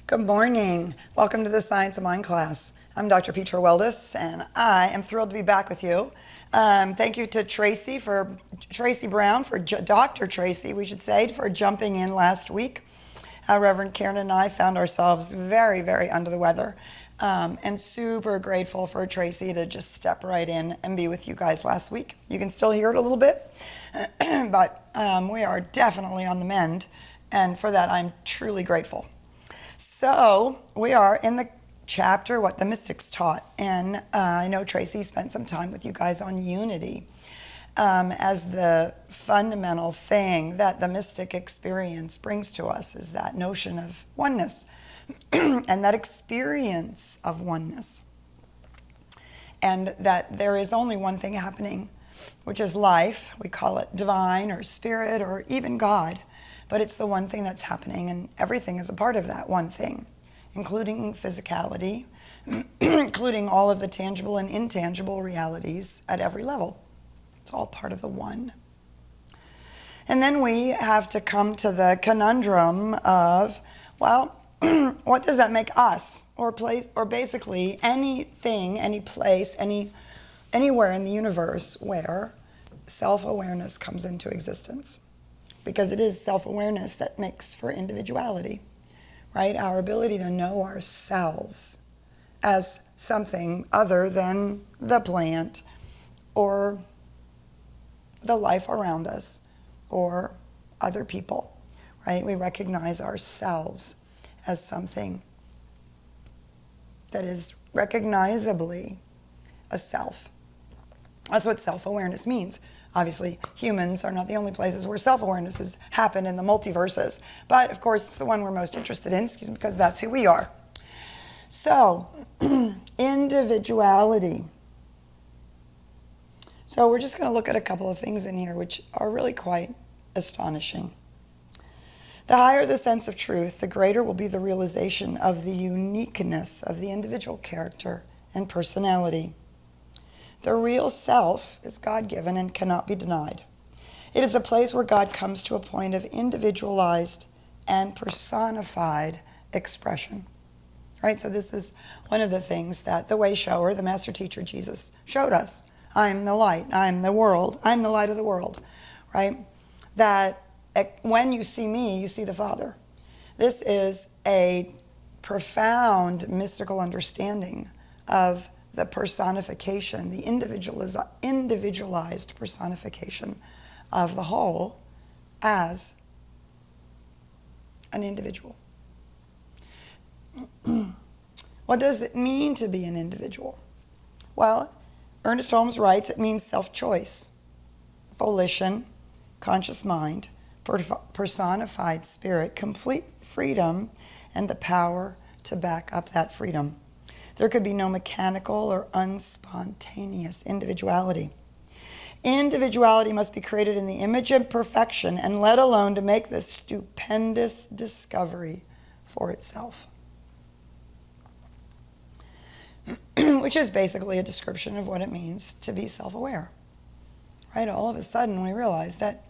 Good morning. Welcome to the Science of Mind class. I'm Dr. Petra Weldis, and I am thrilled to be back with you. Thank you to Tracy Brown, Dr. Tracy, we should say, for jumping in last week. Reverend Karen and I found ourselves very, very under the weather, and super grateful for Tracy to just step right in and be with you guys last week. You can still hear it a little bit, but we are definitely on the mend, and for that I'm truly grateful. So we are in the chapter, What the Mystics Taught, and I know Tracy spent some time with you guys on unity as the fundamental thing that the mystic experience brings to us, is that notion of oneness and that experience of oneness, and that there is only one thing happening, which is life. We call it divine or spirit or even God. But it's the one thing that's happening, and everything is a part of that one thing, including physicality, including all of the tangible and intangible realities at every level. It's all part of the one. And then we have to come to the conundrum of, well, what does that make us, or basically anything, any place, anywhere in the universe where self-awareness comes into existence? Because it is self-awareness that makes for individuality, right? Our ability to know ourselves as something other than the plant or the life around us or other people, right? We recognize ourselves as something that is recognizably a self. That's what self-awareness means. Obviously, humans are not the only places where self-awareness has happened in the multiverses. But, of course, it's the one we're most interested in, because that's who we are. So, individuality. So we're just going to look at a couple of things in here which are really quite astonishing. The higher the sense of truth, the greater will be the realization of the uniqueness of the individual character and personality. The real self is God-given and cannot be denied. It is a place where God comes to a point of individualized and personified expression. Right? So this is one of the things that the way shower, the master teacher Jesus, showed us. I'm the light. I'm the world. I'm the light of the world. Right? That when you see me, you see the Father. This is a profound mystical understanding of the personification, the individualized personification of the whole as an individual. What does it mean to be an individual? Well, Ernest Holmes writes, it means self-choice, volition, conscious mind, personified spirit, complete freedom, and the power to back up that freedom. There could be no mechanical or unspontaneous individuality. Individuality must be created in the image of perfection and let alone to make this stupendous discovery for itself. Which is basically a description of what it means to be self-aware. Right? All of a sudden we realize that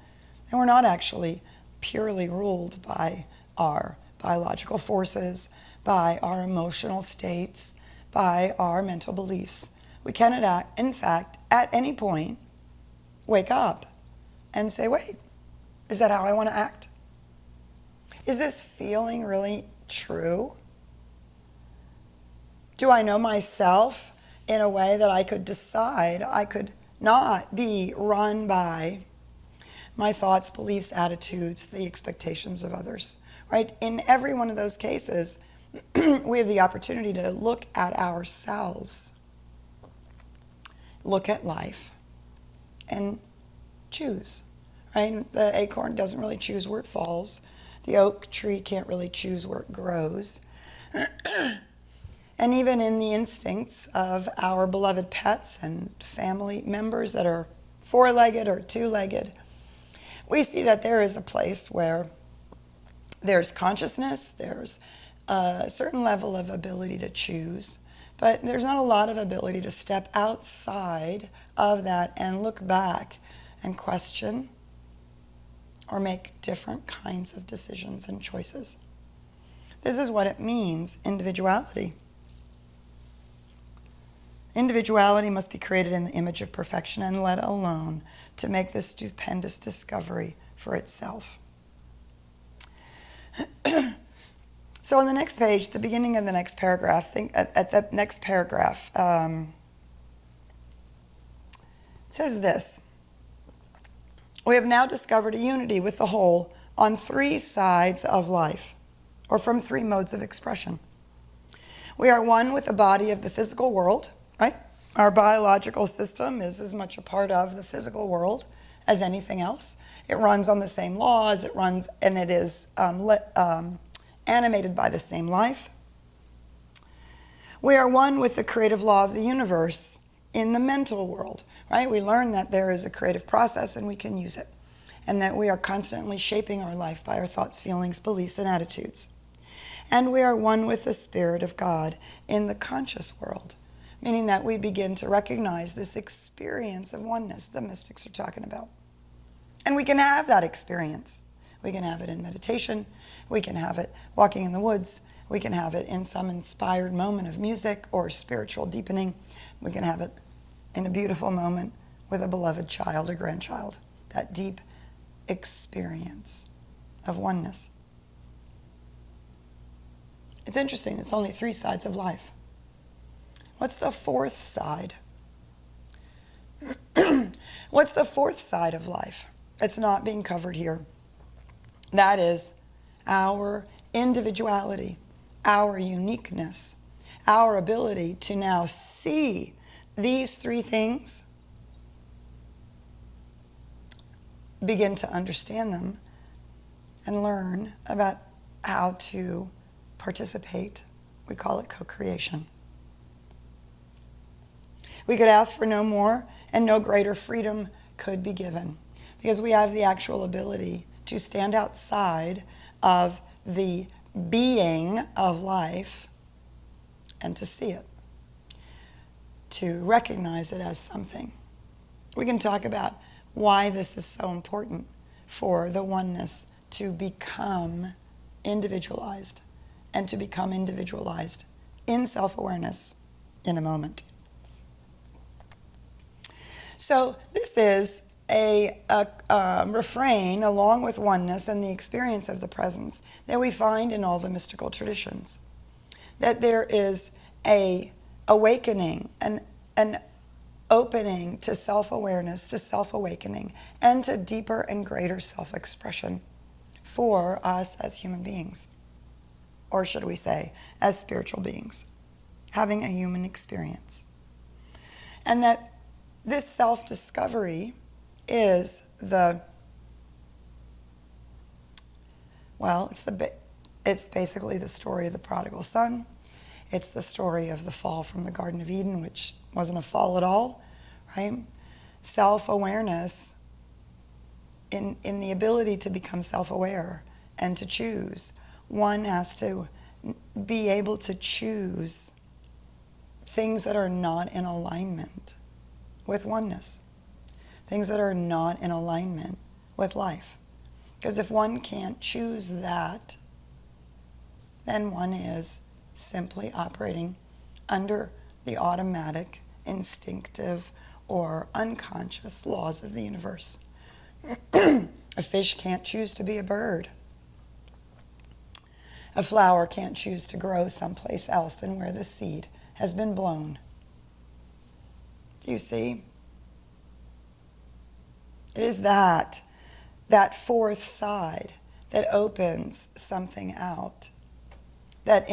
we're not actually purely ruled by our biological forces, by our emotional states, by our mental beliefs. We cannot, in fact, at any point, wake up and say, wait, is that how I want to act? Is this feeling really true? Do I know myself in a way that I could decide I could not be run by my thoughts, beliefs, attitudes, the expectations of others? Right? In every one of those cases, we have the opportunity to look at ourselves, look at life, and choose. Right? The acorn doesn't really choose where it falls. The oak tree can't really choose where it grows. And even in the instincts of our beloved pets and family members that are four-legged or two-legged, we see that there is a place where there's consciousness, there's a certain level of ability to choose, but there's not a lot of ability to step outside of that and look back and question or make different kinds of decisions and choices. This is what it means, individuality. Individuality must be created in the image of perfection and let alone to make this stupendous discovery for itself. So on the next page, the beginning of the next paragraph, think at the next paragraph, it says this: we have now discovered a unity with the whole on three sides of life, or from three modes of expression. We are one with the body of the physical world, right? Our biological system is as much a part of the physical world as anything else. It runs on the same laws, it runs, and it is animated by the same life. We are one with the creative law of the universe in the mental world, right? We learn that there is a creative process and we can use it, and that we are constantly shaping our life by our thoughts, feelings, beliefs, and attitudes. And we are one with the Spirit of God in the conscious world, meaning that we begin to recognize this experience of oneness the mystics are talking about. And we can have that experience. We can have it in meditation. We can have it walking in the woods. We can have it in some inspired moment of music or spiritual deepening. We can have it in a beautiful moment with a beloved child or grandchild. That deep experience of oneness. It's interesting, it's only three sides of life. What's the fourth side? What's the fourth side of life that's not being covered here? That is our individuality, our uniqueness, our ability to now see these three things, begin to understand them, and learn about how to participate. We call it co-creation. We could ask for no more, and no greater freedom could be given, because we have the actual ability to stand outside of the being of life and to see it, to recognize it as something. We can talk about why this is so important for the oneness to become individualized, and to become individualized in self-awareness in a moment. So this is a refrain along with oneness and the experience of the presence that we find in all the mystical traditions. That there is a awakening, an opening to self-awareness, to self-awakening, and to deeper and greater self-expression for us as human beings. Or should we say, as spiritual beings, having a human experience. And that this self-discovery is it's basically the story of the prodigal son. It's the story of the fall from the Garden of Eden, which wasn't a fall at all, right? Self-awareness in the ability to become self-aware and to choose. One has to be able to choose things that are not in alignment with oneness, things that are not in alignment with life. Because if one can't choose that, then one is simply operating under the automatic, instinctive, or unconscious laws of the universe. A fish can't choose to be a bird. A flower can't choose to grow someplace else than where the seed has been blown. Do you see? It is that fourth side that opens something out, that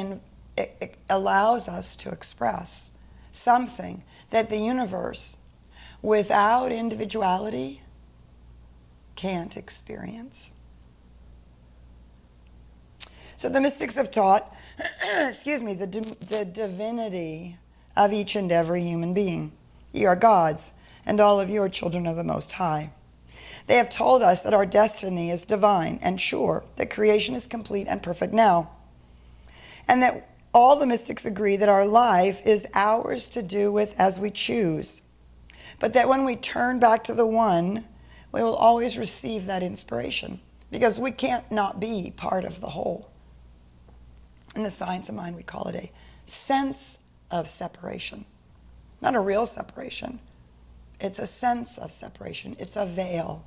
it allows us to express something that the universe, without individuality, can't experience. So the mystics have taught, the divinity of each and every human being. Ye are gods, and all of you are children of the Most High. They have told us that our destiny is divine and sure, that creation is complete and perfect now, and that all the mystics agree that our life is ours to do with as we choose, but that when we turn back to the one, we will always receive that inspiration, because we can't not be part of the whole. In the science of mind, we call it a sense of separation. Not a real separation. It's a sense of separation. It's a veil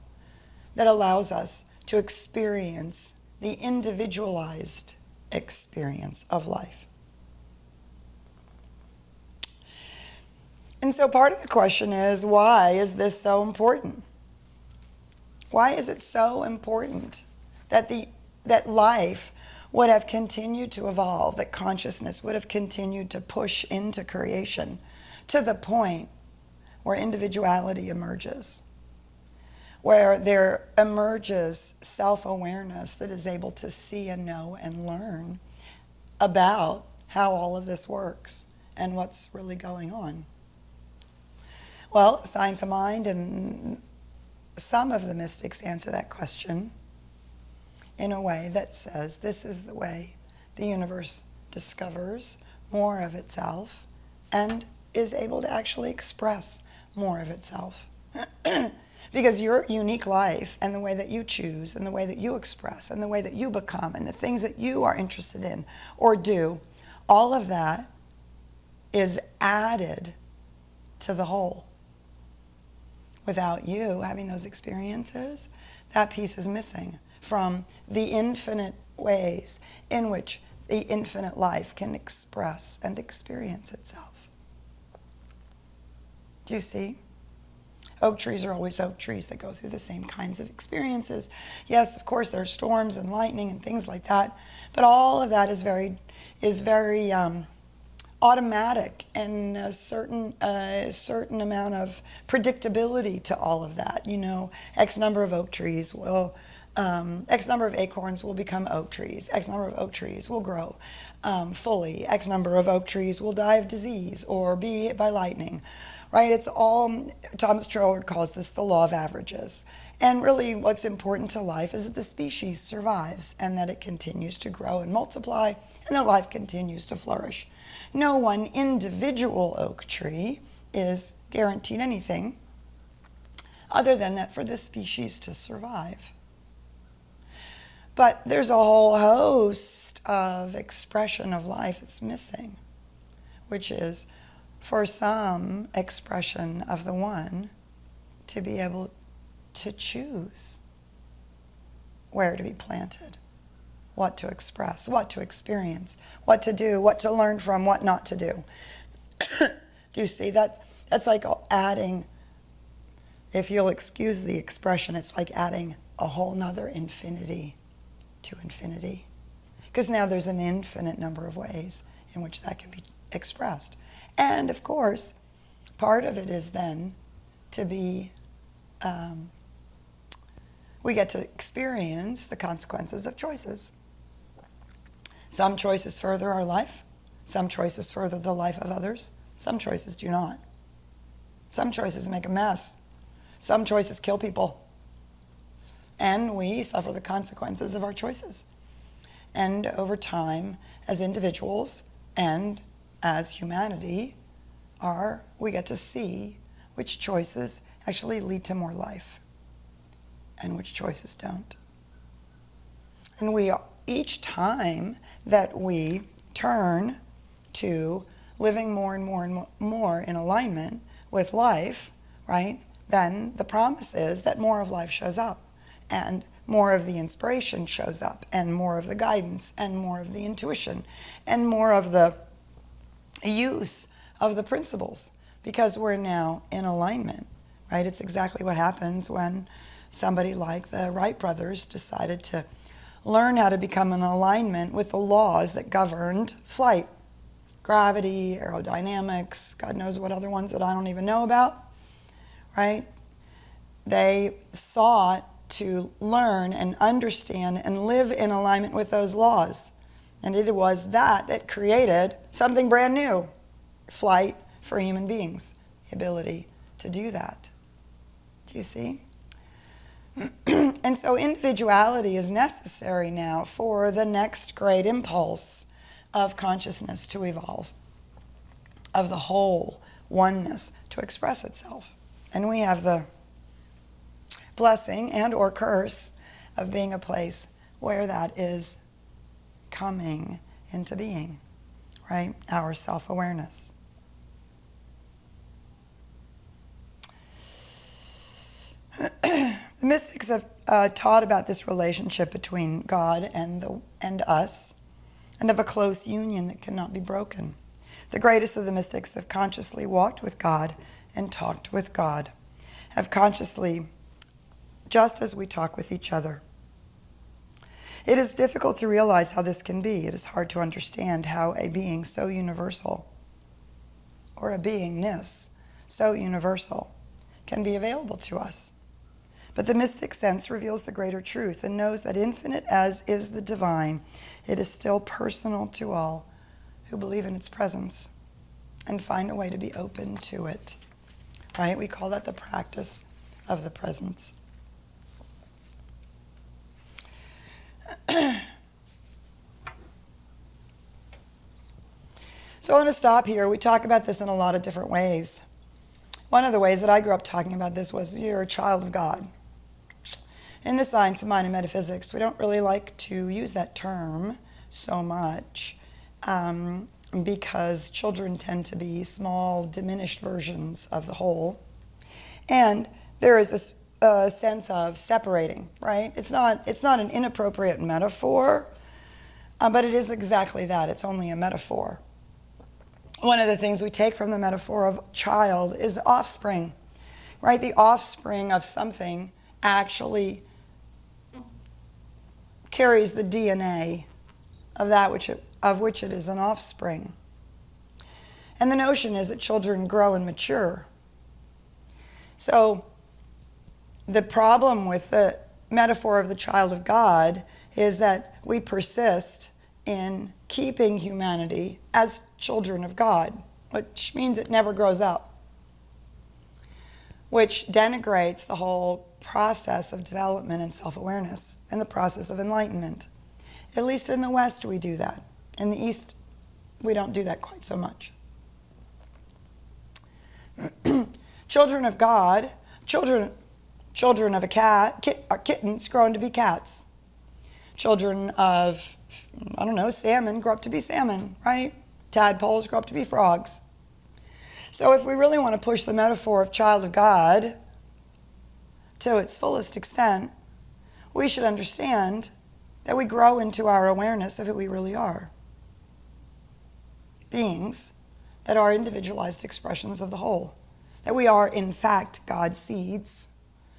that allows us to experience the individualized experience of life. And so part of the question is, why is this so important? Why is it so important that life would have continued to evolve, that consciousness would have continued to push into creation to the point where individuality emerges, where there emerges self-awareness that is able to see and know and learn about how all of this works and what's really going on? Well, science of mind and some of the mystics answer that question in a way that says this is the way the universe discovers more of itself and is able to actually express more of itself. Because your unique life and the way that you choose and the way that you express and the way that you become and the things that you are interested in or do, all of that is added to the whole. Without you having those experiences, that piece is missing from the infinite ways in which the infinite life can express and experience itself. Do you see? Oak trees are always oak trees. They go through the same kinds of experiences. Yes, of course, there are storms and lightning and things like that, but all of that is very automatic, and a certain amount of predictability to all of that. You know, X number of oak trees will, X number of acorns will become oak trees. X number of oak trees will grow fully. X number of oak trees will die of disease or be hit by lightning. Right? It's all, Thomas Troward calls this the law of averages. And really what's important to life is that the species survives and that it continues to grow and multiply and that life continues to flourish. No one individual oak tree is guaranteed anything other than that for the species to survive. But there's a whole host of expression of life that's missing, which is for some expression of the one to be able to choose where to be planted, what to express, what to experience, what to do, what to learn from, what not to do. Do you see that? That's like adding, if you'll excuse the expression, it's like adding a whole nother infinity to infinity. Because now there's an infinite number of ways in which that can be expressed. And of course, part of it is then to be, we get to experience the consequences of choices. Some choices further our life. Some choices further the life of others. Some choices do not. Some choices make a mess. Some choices kill people. And we suffer the consequences of our choices. And over time, as individuals and as humanity, we get to see which choices actually lead to more life and which choices don't. And each time that we turn to living more and more and more in alignment with life, right, then the promise is that more of life shows up and more of the inspiration shows up and more of the guidance and more of the intuition and more of the use of the principles, because we're now in alignment, right? It's exactly what happens when somebody like the Wright brothers decided to learn how to become in alignment with the laws that governed flight. Gravity, aerodynamics, God knows what other ones that I don't even know about, right? They sought to learn and understand and live in alignment with those laws. And it was that created something brand new, flight for human beings, the ability to do that. Do you see? And so individuality is necessary now for the next great impulse of consciousness to evolve, of the whole oneness to express itself. And we have the blessing and or curse of being a place where that is coming into being, right? Our self-awareness. The mystics have taught about this relationship between God and us, and of a close union that cannot be broken. The greatest of the mystics have consciously walked with God and talked with God, have consciously, just as we talk with each other. It is difficult to realize how this can be. It is hard to understand how a being so universal, or a beingness so universal, can be available to us. But the mystic sense reveals the greater truth and knows that infinite as is the divine, it is still personal to all who believe in its presence and find a way to be open to it. Right? We call that the practice of the presence. So I want to stop here. We talk about this in a lot of different ways. One of the ways that I grew up talking about this was you're a child of God. In the science of mind and metaphysics, we don't really like to use that term so much because children tend to be small, diminished versions of the whole. And there is a sense of separating, right? It's not an inappropriate metaphor, but it is exactly that. It's only a metaphor. One of the things we take from the metaphor of child is offspring, right? The offspring of something actually carries the DNA of that of which it is an offspring. And the notion is that children grow and mature. So the problem with the metaphor of the child of God is that we persist in keeping humanity as children of God, which means it never grows up, which denigrates the whole process of development and self-awareness and the process of enlightenment. At least in the West we do that. In the East we don't do that quite so much. Children of God, children of a cat, kittens grow into be cats. Children of, salmon grow up to be salmon, right? Tadpoles grow up to be frogs. So if we really want to push the metaphor of child of God to its fullest extent, we should understand that we grow into our awareness of who we really are. Beings that are individualized expressions of the whole. That we are, in fact, God's seeds,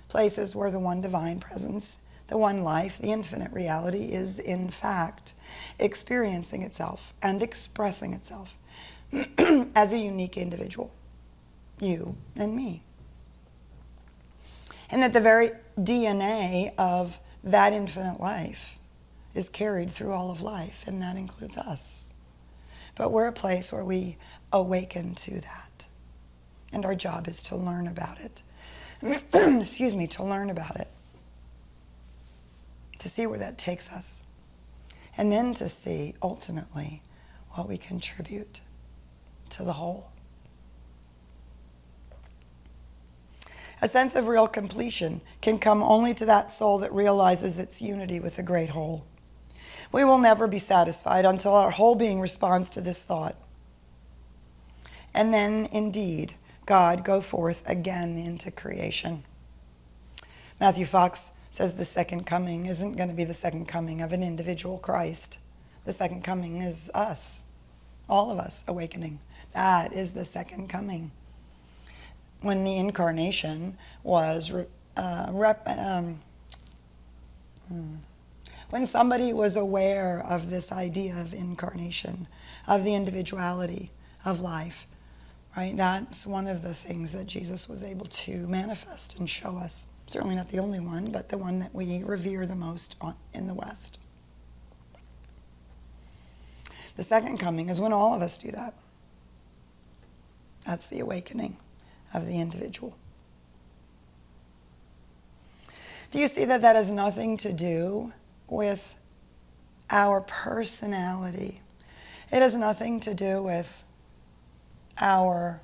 places where the one divine presence, the one life, the infinite reality is, in fact, experiencing itself and expressing itself as a unique individual, you and me. And that the very DNA of that infinite life is carried through all of life, and that includes us. But we're a place where we awaken to that. And our job is to learn about it. To learn about it. To see where that takes us. And then to see, ultimately, what we contribute to the whole. A sense of real completion can come only to that soul that realizes its unity with the great whole. We will never be satisfied until our whole being responds to this thought. And then, indeed, God go forth again into creation. Matthew Fox says the second coming isn't going to be the second coming of an individual Christ. The second coming is us, all of us awakening. That is the second coming. When the incarnation was, when somebody was aware of this idea of incarnation, of the individuality of life, right? That's one of the things that Jesus was able to manifest and show us. Certainly not the only one, but the one that we revere the most in the West. The second coming is when all of us do that. That's the awakening of the individual. Do you see that that has nothing to do with our personality? It has nothing to do with our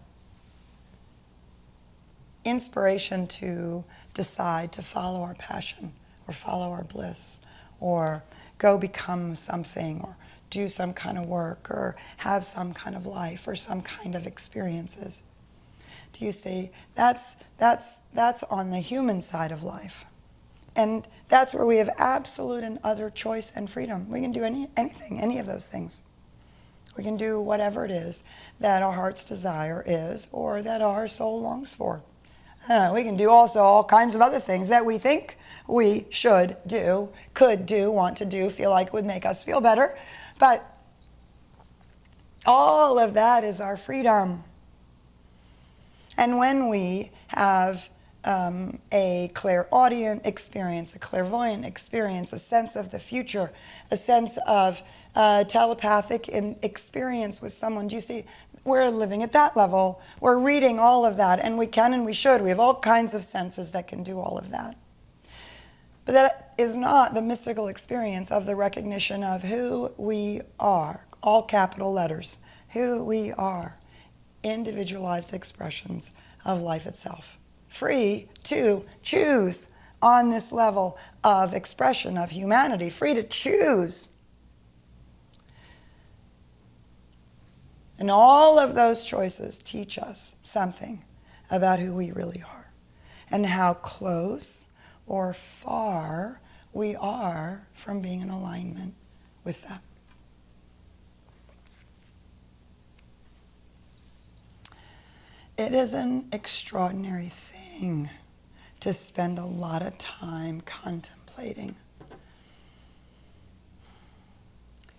inspiration to decide to follow our passion or follow our bliss or go become something or do some kind of work or have some kind of life or some kind of experiences. Do you see? That's on the human side of life. And that's where we have absolute and utter choice and freedom. We can do anything, any of those things. We can do whatever it is that our heart's desire is or that our soul longs for. We can do also all kinds of other things that we think we should do, could do, want to do, feel like would make us feel better. But all of that is our freedom. And when we have a clairaudient experience, a clairvoyant experience, a sense of the future, a sense of telepathic experience with someone, do you see? We're living at that level. We're reading all of that, and we can and we should. We have all kinds of senses that can do all of that. But that is not the mystical experience of the recognition of who we are, all capital letters, who we are, individualized expressions of life itself. Free to choose on this level of expression of humanity, free to choose. And all of those choices teach us something about who we really are and how close or far we are from being in alignment with that. It is an extraordinary thing to spend a lot of time contemplating.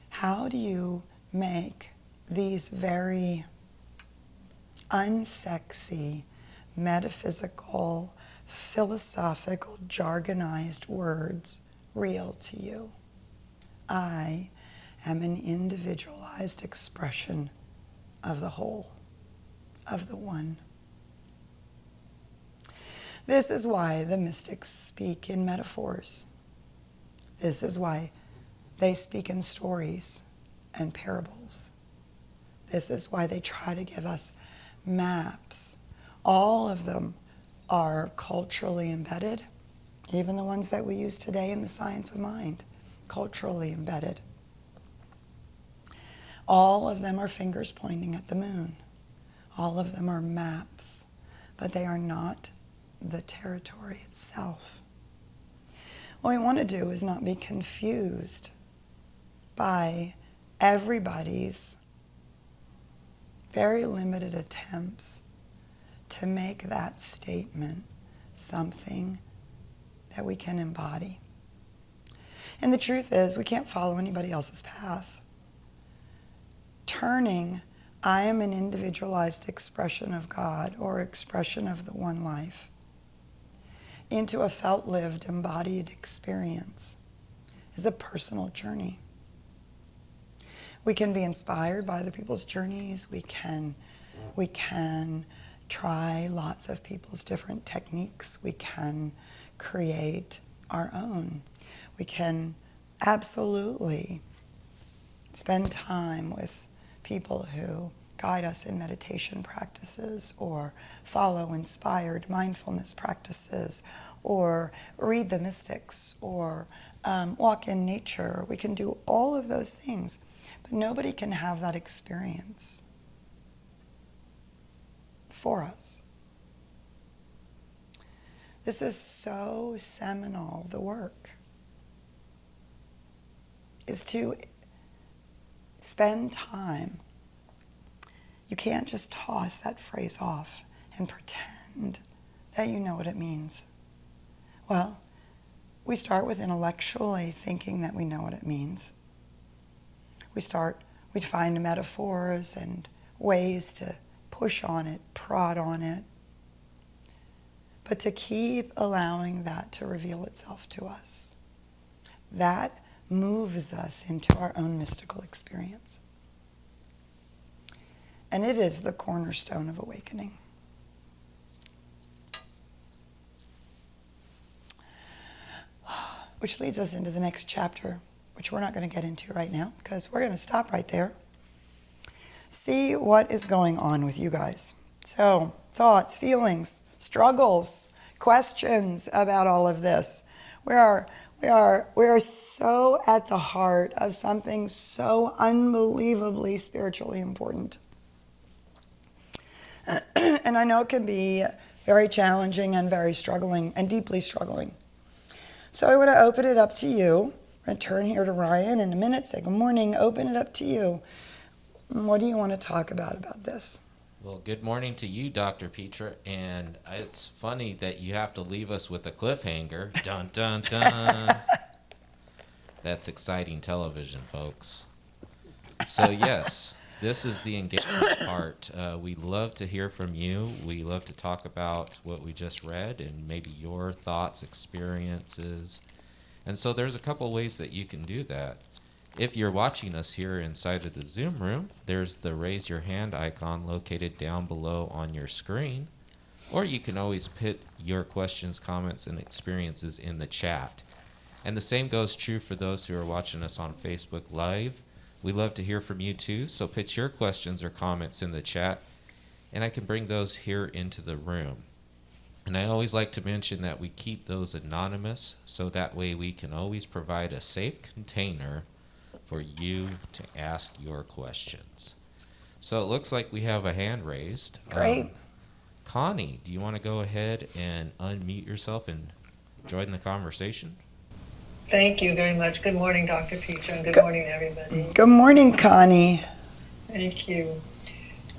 How do you make these very unsexy, metaphysical, philosophical, jargonized words real to you? I am an individualized expression of the whole, of the one. This is why the mystics speak in metaphors. This is why they speak in stories and parables. This is why they try to give us maps. All of them are culturally embedded, even the ones that we use today in the science of mind, culturally embedded. All of them are fingers pointing at the moon. All of them are maps, but they are not the territory itself. What we want to do is not be confused by everybody's very limited attempts to make that statement something that we can embody. And the truth is, we can't follow anybody else's path. Turning, I am an individualized expression of God or expression of the one life, into a felt, lived, embodied experience is a personal journey. We can be inspired by other people's journeys. We can try lots of people's different techniques. We can create our own. We can absolutely spend time with people who guide us in meditation practices or follow inspired mindfulness practices or read the mystics or walk in nature. We can do all of those things. But nobody can have that experience for us. This is so seminal, the work, is to spend time. You can't just toss that phrase off and pretend that you know what it means. Well, we start with intellectually thinking that we know what it means. We find metaphors and ways to push on it, prod on it. But to keep allowing that to reveal itself to us, that moves us into our own mystical experience. And it is the cornerstone of awakening. Which leads us into the next chapter, which we're not going to get into right now because we're going to stop right there. See what is going on with you guys. So, thoughts, feelings, struggles, questions about all of this. Where We are so at the heart of something so unbelievably spiritually important. And I know it can be very challenging and very struggling and deeply struggling. So I want to open it up to you. I'm going to turn here to Ryan in a minute, say good morning, open it up to you. What do you want to talk about this? Well, good morning to you, Dr. Petra, and it's funny that you have to leave us with a cliffhanger. Dun, dun, dun. That's exciting television, folks. So, yes, this is the engagement part. We love to hear from you. We love to talk about what we just read and maybe your thoughts, experiences. And so there's a couple ways that you can do that. If you're watching us here inside of the Zoom room, there's the raise your hand icon located down below on your screen. Or you can always put your questions, comments, and experiences in the chat. And the same goes true for those who are watching us on Facebook Live. We love to hear from you too, so put your questions or comments in the chat, and I can bring those here into the room. And I always like to mention that we keep those anonymous, so that way we can always provide a safe container for you to ask your questions. So it looks like we have a hand raised. Great. Connie, do you want to go ahead and unmute yourself and join the conversation? Thank you very much. Good morning, Dr. Petra, and good morning, everybody. Good morning, Connie. Thank you.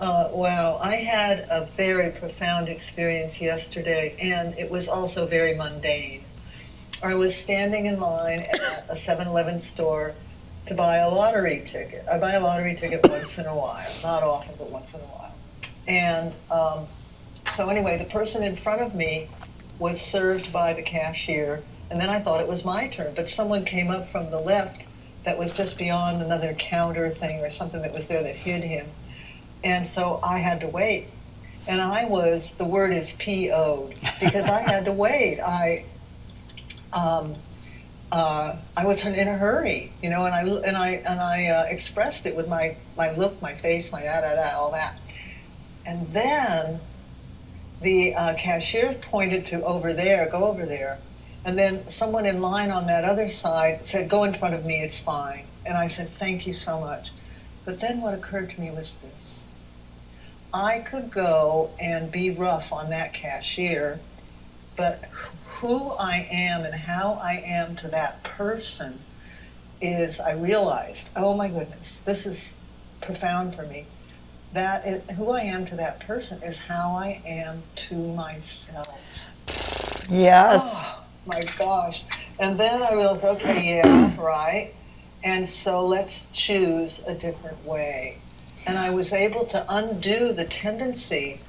Wow, I had a very profound experience yesterday, and it was also very mundane. I was standing in line at a 7-Eleven store to buy a lottery ticket. I buy a lottery ticket once in a while, not often, but once in a while. And so anyway, the person in front of me was served by the cashier, and then I thought it was my turn, but someone came up from the left that was just beyond another counter thing or something that was there that hid him. And so I had to wait. And the word is PO'd, because I had to wait. I was in a hurry, and I expressed it with my look, my face, my all that. And then the cashier pointed to over there, go over there. And then someone in line on that other side said, go in front of me, it's fine. And I said, thank you so much. But then what occurred to me was this. I could go and be rough on that cashier, but who I am and how I am to that person is, I realized, oh my goodness, this is profound for me. Who I am to that person is how I am to myself. Yes. Oh, my gosh. And then I realized, okay, yeah, right. And so let's choose a different way. And I was able to undo the tendency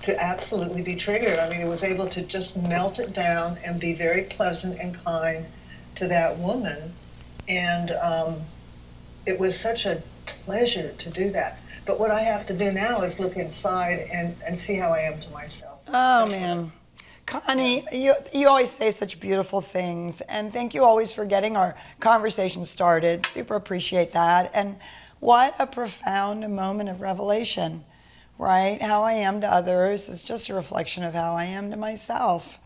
to absolutely be triggered. I mean, I was able to just melt it down and be very pleasant and kind to that woman. And it was such a pleasure to do that. But what I have to do now is look inside and see how I am to myself. Oh, man. Connie, you always say such beautiful things, and thank you always for getting our conversation started. Super appreciate that. And what a profound moment of revelation, right? How I am to others is just a reflection of how I am to myself.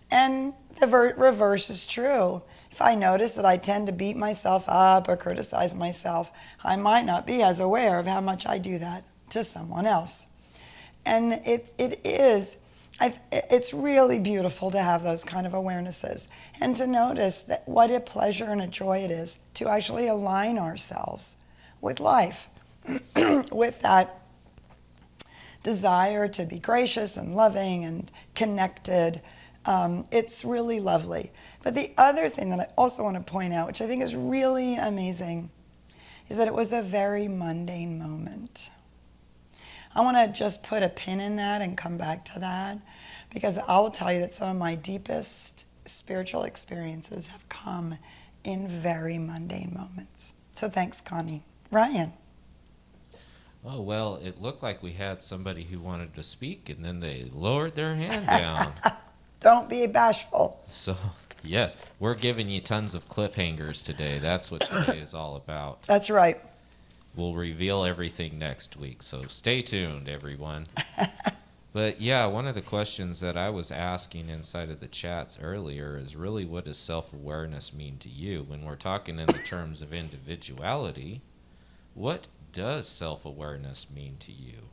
And the reverse is true. If I notice that I tend to beat myself up or criticize myself, I might not be as aware of how much I do that to someone else. And it's really beautiful to have those kind of awarenesses and to notice that what a pleasure and a joy it is to actually align ourselves with life, with that desire to be gracious and loving and connected. It's really lovely. But the other thing that I also want to point out, which I think is really amazing, is that it was a very mundane moment. I want to just put a pin in that and come back to that, because I will tell you that some of my deepest spiritual experiences have come in very mundane moments. So thanks, Connie. Ryan. Oh, well, it looked like we had somebody who wanted to speak, and then they lowered their hand down. Don't be bashful. So, yes, we're giving you tons of cliffhangers today. That's what today is all about. That's right. We'll reveal everything next week, so stay tuned, everyone. But yeah, one of the questions that I was asking inside of the chats earlier is really, what does self-awareness mean to you? When we're talking in the terms of individuality, what does self-awareness mean to you?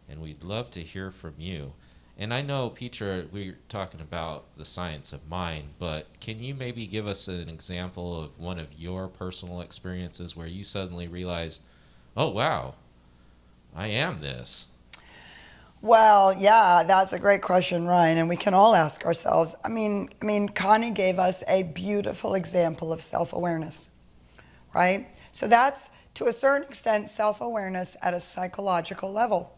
And we'd love to hear from you. And I know, Petra, we're talking about the science of mind, but can you maybe give us an example of one of your personal experiences where you suddenly realized, oh, wow, I am this? Well, yeah, that's a great question, Ryan, and we can all ask ourselves. Connie gave us a beautiful example of self-awareness, right? So that's, to a certain extent, self-awareness at a psychological level.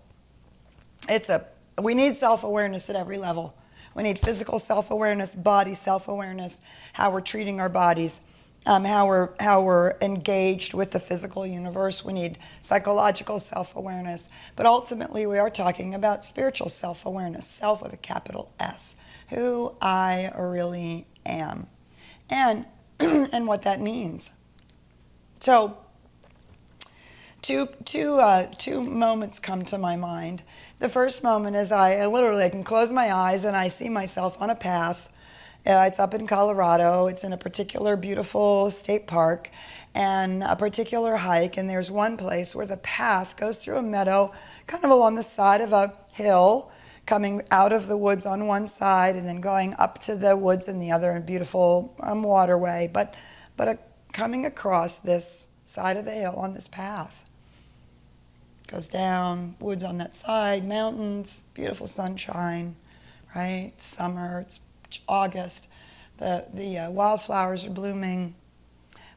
We need self-awareness at every level. We need physical self-awareness, body self-awareness, how we're treating our bodies, how we're engaged with the physical universe. We need psychological self-awareness. But ultimately, we are talking about spiritual self-awareness, self with a capital S, who I really am, and and what that means. So, two moments come to my mind. The first moment is I can close my eyes and I see myself on a path. It's up in Colorado. It's in a particular beautiful state park and a particular hike. And there's one place where the path goes through a meadow, kind of along the side of a hill, coming out of the woods on one side and then going up to the woods in the other, a beautiful waterway. But coming across this side of the hill on this path. Goes down, woods on that side, mountains, beautiful sunshine, right? Summer, it's August, the wildflowers are blooming,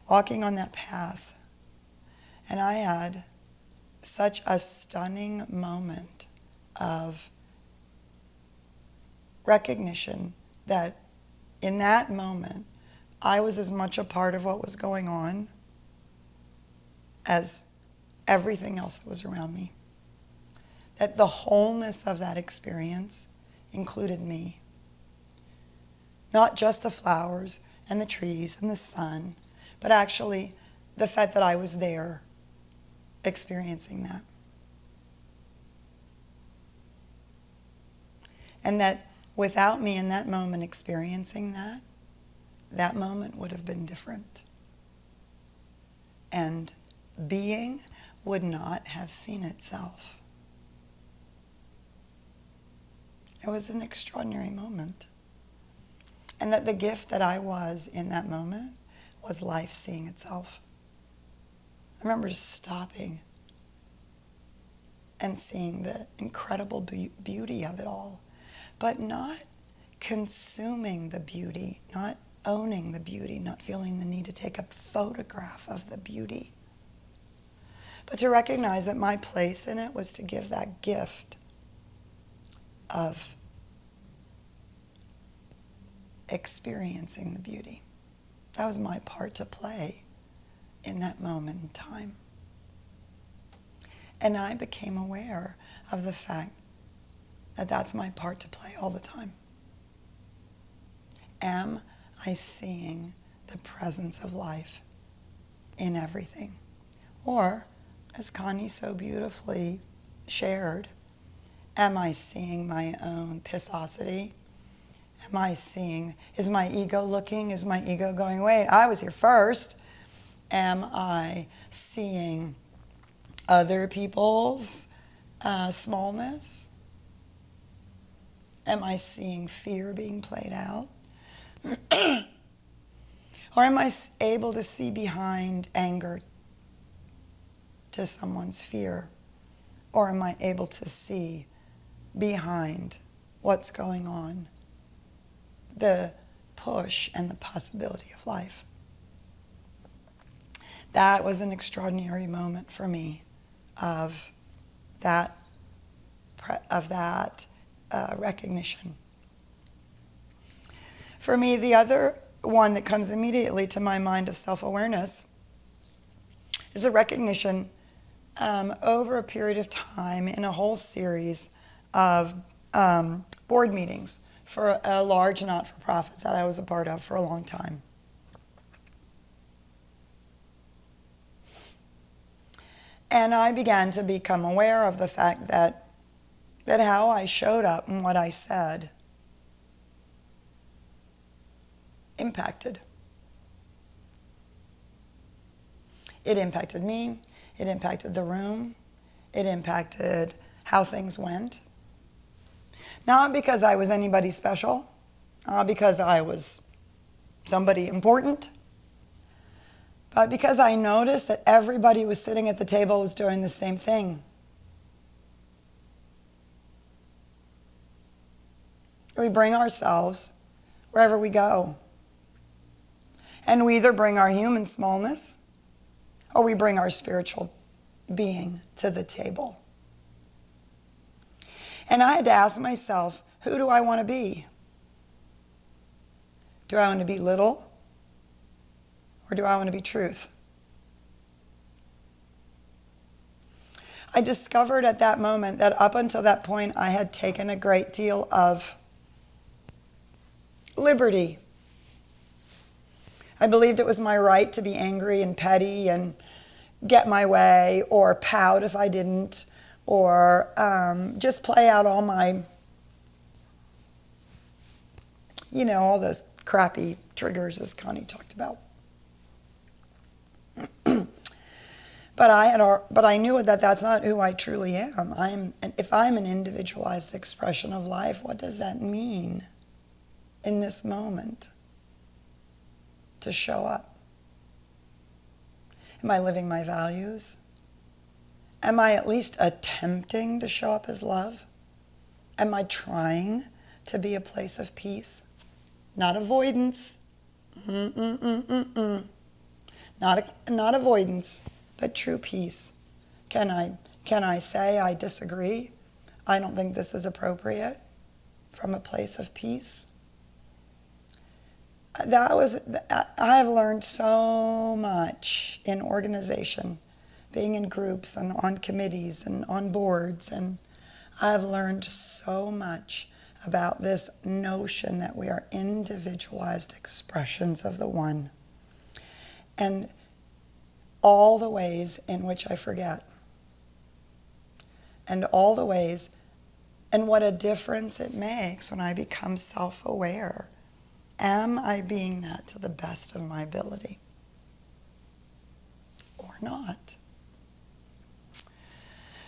walking on that path. And I had such a stunning moment of recognition that in that moment, I was as much a part of what was going on as everything else that was around me. That the wholeness of that experience included me. Not just the flowers and the trees and the sun, but actually the fact that I was there experiencing that. And that without me in that moment experiencing that, that moment would have been different. And being would not have seen itself. It was an extraordinary moment. And that the gift that I was in that moment was life seeing itself. I remember just stopping and seeing the incredible beauty of it all, but not consuming the beauty, not owning the beauty, not feeling the need to take a photograph of the beauty. But to recognize that my place in it was to give that gift of experiencing the beauty. That was my part to play in that moment in time. And I became aware of the fact that that's my part to play all the time. Am I seeing the presence of life in everything? Or, as Connie so beautifully shared, am I seeing my own pissosity? Am I seeing, is my ego looking? Is my ego going, wait, I was here first? Am I seeing other people's smallness? Am I seeing fear being played out? Or am I able to see behind anger to someone's fear? Or am I able to see behind what's going on, the push and the possibility of life? That was an extraordinary moment for me of that recognition. For me, the other one that comes immediately to my mind of self-awareness is a recognition over a period of time in a whole series of board meetings for a large not-for-profit that I was a part of for a long time. And I began to become aware of the fact that that how I showed up and what I said impacted. It impacted me. It impacted the room. It impacted how things went. Not because I was anybody special, not because I was somebody important, but because I noticed that everybody who was sitting at the table was doing the same thing. We bring ourselves wherever we go. And we either bring our human smallness or we bring our spiritual being to the table. And I had to ask myself, who do I want to be? Do I want to be little? Or do I want to be truth? I discovered at that moment that up until that point I had taken a great deal of liberty. I believed it was my right to be angry and petty and get my way, or pout if I didn't, or just play out all my, all those crappy triggers as Connie talked about. But I knew that that's not who I truly am. If I'm an individualized expression of life, what does that mean in this moment to show up? Am I living my values? Am I at least attempting to show up as love? Am I trying to be a place of peace? Not avoidance. Not avoidance, but true peace. Can I say I disagree? I don't think this is appropriate from a place of peace. I have learned so much in organization, being in groups and on committees and on boards, and I've learned so much about this notion that we are individualized expressions of the one, and all the ways in which I forget, and all the ways, and what a difference it makes when I become self-aware. Am I being that to the best of my ability or not?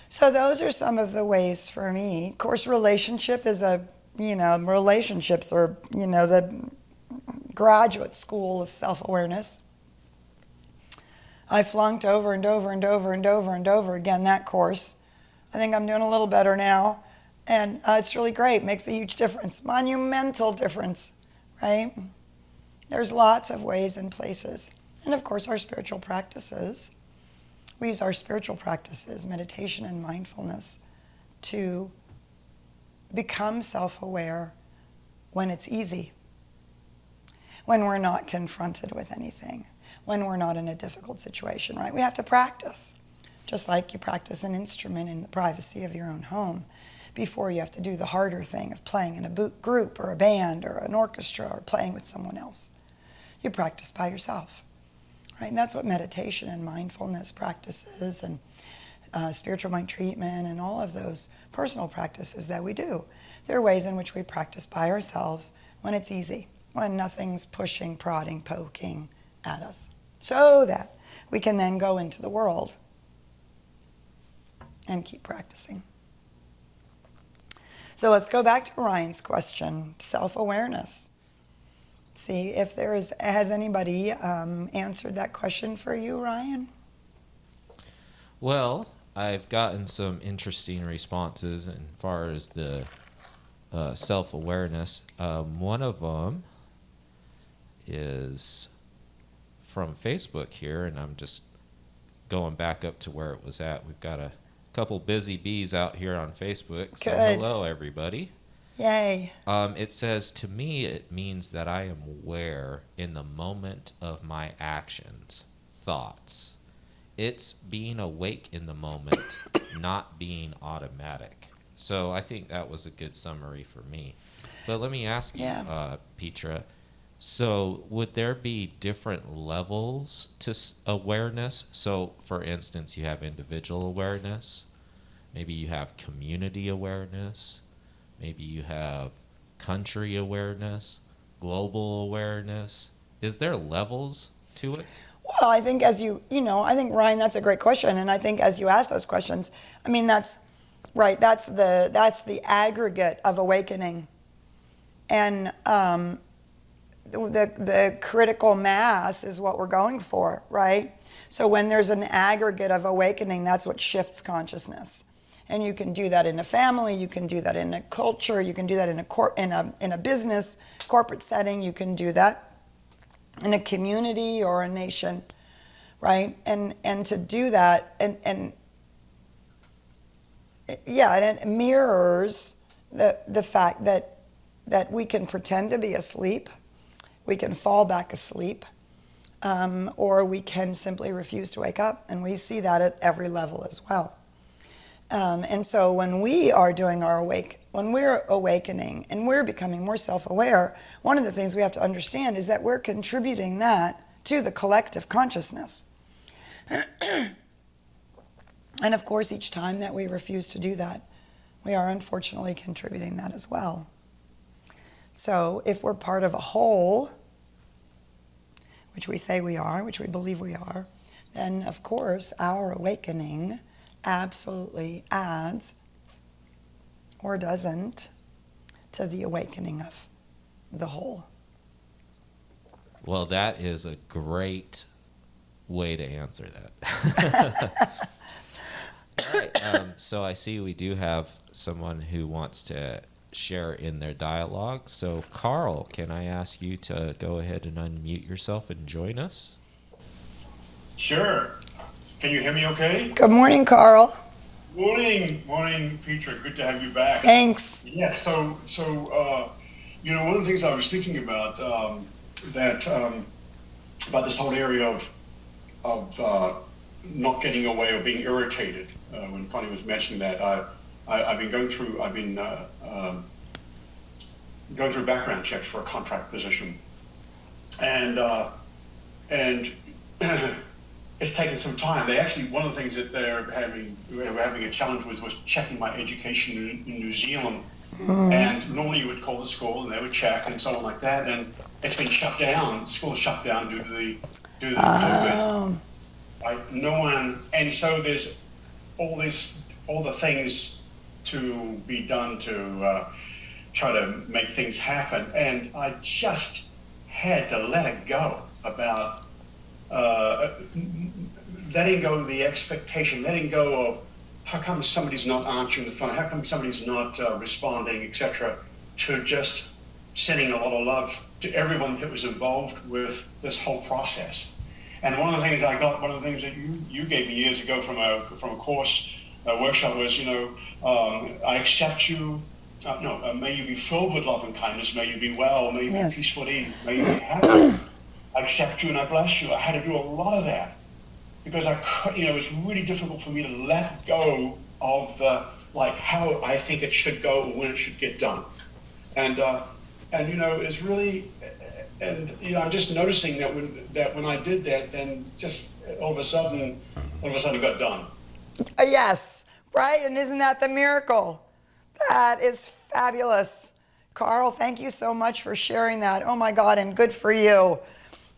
So those are some of the ways for me. Of course, relationships are, the graduate school of self-awareness. I flunked over and over and over and over and over again that course. I think I'm doing a little better now. And it's really great. Makes a huge difference. Monumental difference. Right? There's lots of ways and places. And of course, our spiritual practices. We use our spiritual practices, meditation and mindfulness, to become self-aware when it's easy, when we're not confronted with anything, when we're not in a difficult situation, right? We have to practice, just like you practice an instrument in the privacy of your own home. Before you have to do the harder thing of playing in a group or a band or an orchestra or playing with someone else. You practice by yourself, right? And that's what meditation and mindfulness practices and spiritual mind treatment and all of those personal practices that we do. There are ways in which we practice by ourselves when it's easy, when nothing's pushing, prodding, poking at us, so that we can then go into the world and keep practicing. So let's go back to Ryan's question, self-awareness. See if has anybody answered that question for you, Ryan? Well, I've gotten some interesting responses as far as the self-awareness. One of them is from Facebook here, and I'm just going back up to where it was at. We've got a couple busy bees out here on Facebook. So Good. hello, everybody. Yay. It says, to me, it means that I am aware in the moment of my actions, thoughts. It's being awake in the moment, not being automatic. So I think that was a good summary for me. But let me ask you, Petra, so would there be different levels to awareness? So, for instance, you have individual awareness, Maybe you have community awareness. Maybe you have country awareness, global awareness. Is there levels to it? Well, I think I think, Ryan, that's a great question. And I think as you ask those questions, I mean, that's right. That's the aggregate of awakening. And the critical mass is what we're going for, right? So when there's an aggregate of awakening, that's what shifts consciousness. And you can do that in a family, you can do that in a culture, you can do that in a business, corporate setting, you can do that in a community or a nation, right? And to do that, and it mirrors the fact that we can pretend to be asleep, we can fall back asleep, or we can simply refuse to wake up, and we see that at every level as well. And so when we are doing when we're awakening and we're becoming more self-aware, one of the things we have to understand is that we're contributing that to the collective consciousness. And of course, each time that we refuse to do that, we are unfortunately contributing that as well. So if we're part of a whole, which we say we are, which we believe we are, then of course our awakening absolutely adds or doesn't to the awakening of the whole. Well, that is a great way to answer that. All right, so I see we do have someone who wants to share in their dialogue. So Carl, can I ask you to go ahead and unmute yourself and join us? Sure. Can you hear me okay? Good morning, Carl. Morning, Petra. Good to have you back. Thanks. Yes. So, one of the things I was thinking about about this whole area of not getting away or being irritated. When Connie was mentioning that, I've been going through background checks for a contract position, and it's taken some time. They actually, one of the things that they were having a challenge with was checking my education in New Zealand. And normally you would call the school and they would check and so on like that. And it's been shut down. The school is shut down due to the COVID. Right? No one, and so there's all the things to be done to try to make things happen. And I just had to let it go about letting go of the expectation, letting go of how come somebody's not answering the phone, how come somebody's not responding, etc., to just sending a lot of love to everyone that was involved with this whole process. And one of the things that you gave me years ago from a course, a workshop was, I accept you. May you be filled with love and kindness. May you be well. May you be peaceful. May you be happy. I accept you and I bless you. I had to do a lot of that because it was really difficult for me to let go of how I think it should go or when it should get done. And it's really, I'm just noticing that when I did that, then just all of a sudden it got done. Yes, right? And isn't that the miracle? That is fabulous. Carl, thank you so much for sharing that. Oh my God, and good for you.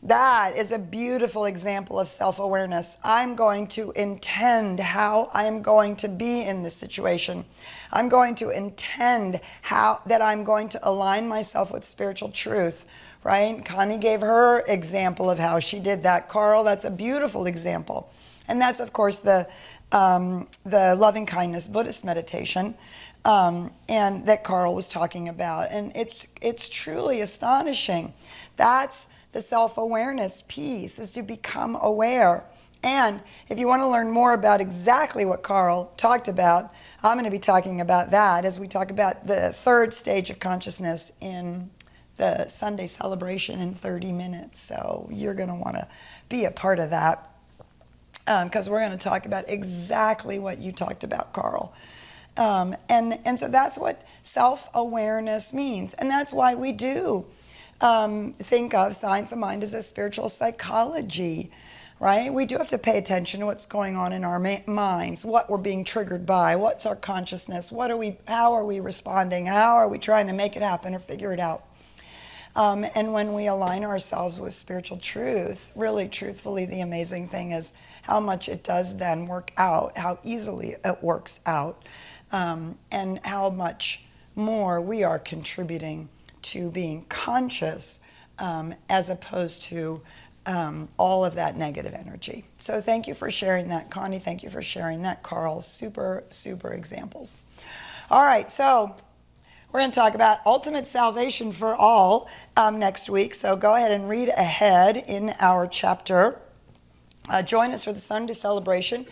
That is a beautiful example of self-awareness. I'm going to intend how I'm going to be in this situation. I'm going to intend that I'm going to align myself with spiritual truth, right? Connie gave her example of how she did that. Carl, that's a beautiful example. And that's, of course, the loving kindness Buddhist meditation and that Carl was talking about. And it's truly astonishing. That's the self-awareness piece, is to become aware. And if you want to learn more about exactly what Carl talked about, I'm going to be talking about that as we talk about the third stage of consciousness in the Sunday celebration in 30 minutes. So you're going to want to be a part of that because we're going to talk about exactly what you talked about, Carl. And so that's what self-awareness means. And that's why we do think of science of mind as a spiritual psychology, right? We do have to pay attention to what's going on in our minds, what we're being triggered by, what's our consciousness, how are we responding, how are we trying to make it happen or figure it out. And when we align ourselves with spiritual truth, really truthfully, the amazing thing is how much it does then work out, how easily it works out, and how much more we are contributing to being conscious as opposed to all of that negative energy. So thank you for sharing that, Connie. Thank you for sharing that, Carl. Super, super examples. All right, so we're going to talk about ultimate salvation for all next week. So go ahead and read ahead in our chapter. Join us for the Sunday celebration.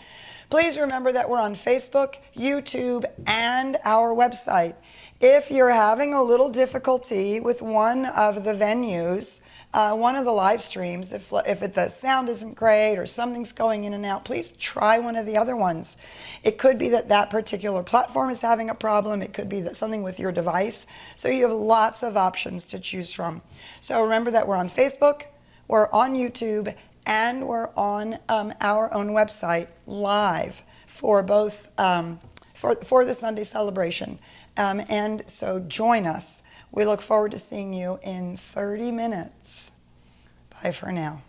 Please remember that we're on Facebook, YouTube, and our website. If you're having a little difficulty with one of the venues, one of the live streams, if the sound isn't great or something's going in and out, please try one of the other ones. It could be that particular platform is having a problem. It could be that something with your device. So you have lots of options to choose from. So remember that we're on Facebook, we're on YouTube, and we're on our own website live for both for the Sunday celebration. And so join us. We look forward to seeing you in 30 minutes. Bye for now.